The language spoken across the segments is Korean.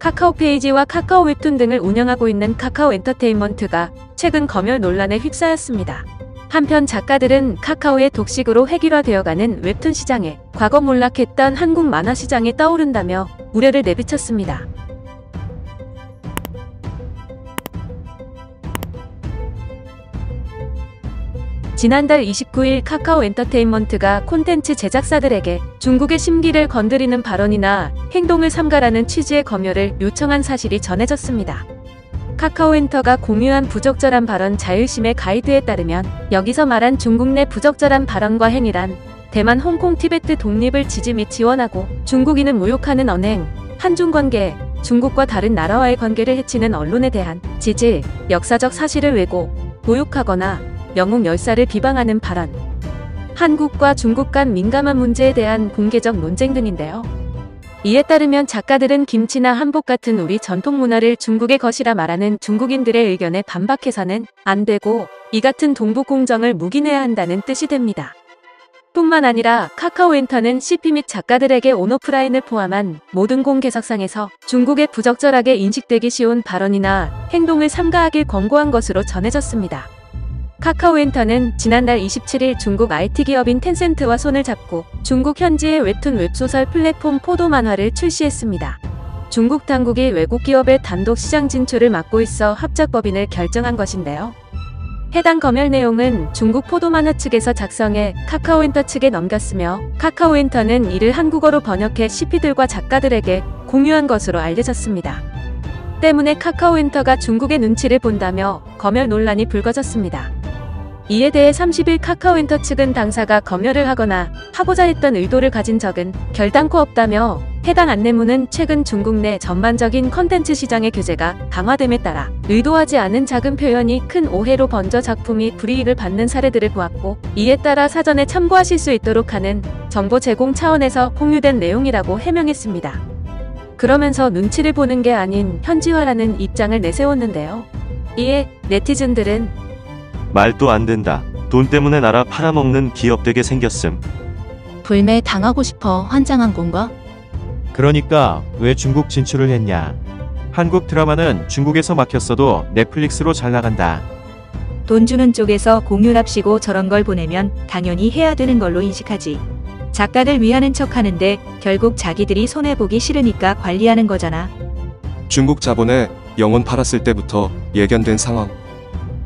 카카오 페이지와 카카오 웹툰 등을 운영하고 있는 카카오 엔터테인먼트가 최근 검열 논란에 휩싸였습니다. 한편 작가들은 카카오의 독식으로 획일화되어가는 웹툰 시장에 과거 몰락했던 한국 만화 시장이 떠오른다며 우려를 내비쳤습니다. 지난달 29일 카카오 엔터테인먼트가 콘텐츠 제작사들에게 중국의 심기를 건드리는 발언이나 행동을 삼가라는 취지의 검열을 요청한 사실이 전해졌습니다. 카카오엔터가 공유한 부적절한 발언 자율심의 가이드에 따르면 여기서 말한 중국 내 부적절한 발언과 행위란 대만, 홍콩, 티베트 독립을 지지 및 지원하고 중국인을 모욕하는 언행, 한중관계, 중국과 다른 나라와의 관계를 해치는 언론에 대한 지지, 역사적 사실을 왜곡, 모욕하거나 영웅 열사를 비방하는 발언, 한국과 중국 간 민감한 문제에 대한 공개적 논쟁 등인데요. 이에 따르면 작가들은 김치나 한복 같은 우리 전통 문화를 중국의 것이라 말하는 중국인들의 의견에 반박해서는 안 되고 이 같은 동북공정을 묵인해야 한다는 뜻이 됩니다. 뿐만 아니라 카카오엔터는 CP 및 작가들에게 온오프라인을 포함한 모든 공개석상에서 중국에 부적절하게 인식되기 쉬운 발언이나 행동을 삼가하길 권고한 것으로 전해졌습니다. 카카오엔터는 지난달 27일 중국 IT기업인 텐센트와 손을 잡고 중국 현지의 웹툰 웹소설 플랫폼 포도 만화를 출시했습니다. 중국 당국이 외국 기업의 단독 시장 진출을 막고 있어 합작법인을 결정한 것인데요. 해당 검열 내용은 중국 포도 만화 측에서 작성해 카카오엔터 측에 넘겼으며 카카오엔터는 이를 한국어로 번역해 CP들과 작가들에게 공유한 것으로 알려졌습니다. 때문에 카카오엔터가 중국의 눈치를 본다며 검열 논란이 불거졌습니다. 이에 대해 30일 카카오엔터 측은 당사가 검열을 하거나 하고자 했던 의도를 가진 적은 결단코 없다며 해당 안내문은 최근 중국 내 전반적인 컨텐츠 시장의 규제가 강화됨에 따라 의도하지 않은 작은 표현이 큰 오해로 번져 작품이 불이익을 받는 사례들을 보았고 이에 따라 사전에 참고하실 수 있도록 하는 정보 제공 차원에서 공유된 내용이라고 해명했습니다. 그러면서 눈치를 보는 게 아닌 현지화라는 입장을 내세웠는데요. 이에 네티즌들은 말도 안 된다. 돈 때문에 나라 팔아먹는 기업 되게 생겼음. 불매 당하고 싶어 환장한 건가? 그러니까 왜 중국 진출을 했냐. 한국 드라마는 중국에서 막혔어도 넷플릭스로 잘 나간다. 돈 주는 쪽에서 공유랍시고 저런 걸 보내면 당연히 해야 되는 걸로 인식하지. 작가들 위하는 척 하는데 결국 자기들이 손해보기 싫으니까 관리하는 거잖아. 중국 자본에 영혼 팔았을 때부터 예견된 상황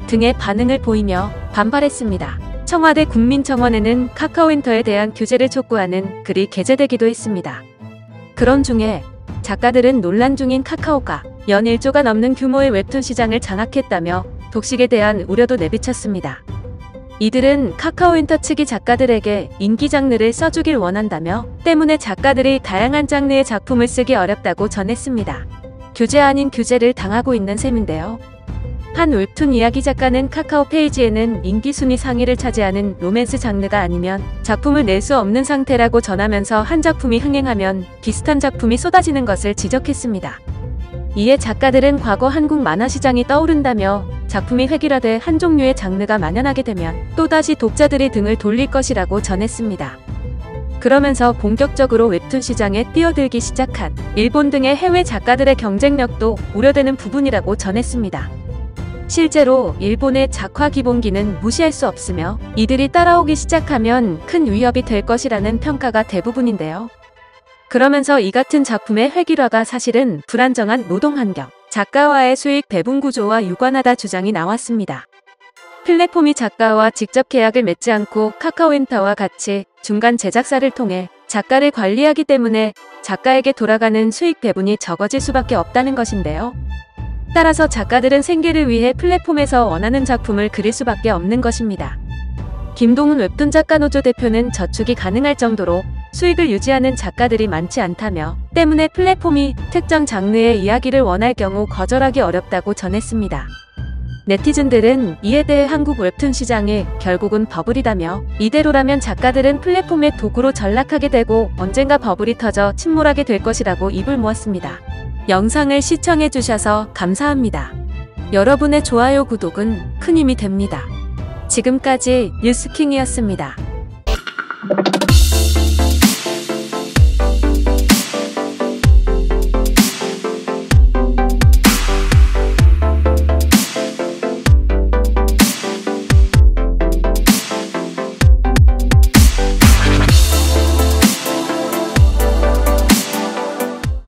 등의 반응을 보이며 반발했습니다. 청와대 국민청원에는 카카오엔터에 대한 규제를 촉구하는 글이 게재되기도 했습니다. 그런 중에 작가들은 논란 중인 카카오가 연 1조가 넘는 규모의 웹툰 시장을 장악했다며 독식에 대한 우려도 내비쳤습니다. 이들은 카카오엔터 측이 작가들에게 인기 장르를 써주길 원한다며 때문에 작가들이 다양한 장르의 작품을 쓰기 어렵다고 전했습니다. 규제 아닌 규제를 당하고 있는 셈인데요. 한 웹툰 이야기 작가는 카카오 페이지에는 인기 순위 상위를 차지하는 로맨스 장르가 아니면 작품을 낼 수 없는 상태라고 전하면서 한 작품이 흥행하면 비슷한 작품이 쏟아지는 것을 지적했습니다. 이에 작가들은 과거 한국 만화 시장이 떠오른다며 작품이 획일화돼 한 종류의 장르가 만연하게 되면 또다시 독자들이 등을 돌릴 것이라고 전했습니다. 그러면서 본격적으로 웹툰 시장에 뛰어들기 시작한 일본 등의 해외 작가들의 경쟁력도 우려되는 부분이라고 전했습니다. 실제로 일본의 작화 기본기는 무시할 수 없으며 이들이 따라오기 시작하면 큰 위협이 될 것이라는 평가가 대부분인데요. 그러면서 이 같은 작품의 획일화가 사실은 불안정한 노동환경, 작가와의 수익 배분 구조와 유관하다 주장이 나왔습니다. 플랫폼이 작가와 직접 계약을 맺지 않고 카카오엔터와 같이 중간 제작사를 통해 작가를 관리하기 때문에 작가에게 돌아가는 수익 배분이 적어질 수밖에 없다는 것인데요. 따라서 작가들은 생계를 위해 플랫폼에서 원하는 작품을 그릴 수밖에 없는 것입니다. 김동훈 웹툰 작가노조 대표는 저축이 가능할 정도로 수익을 유지하는 작가들이 많지 않다며 때문에 플랫폼이 특정 장르의 이야기를 원할 경우 거절하기 어렵다고 전했습니다. 네티즌들은 이에 대해 한국 웹툰 시장이 결국은 버블이다며 이대로라면 작가들은 플랫폼의 도구로 전락하게 되고 언젠가 버블이 터져 침몰하게 될 것이라고 입을 모았습니다. 영상을 시청해주셔서 감사합니다. 여러분의 좋아요, 구독은 큰 힘이 됩니다. 지금까지 뉴스킹이었습니다.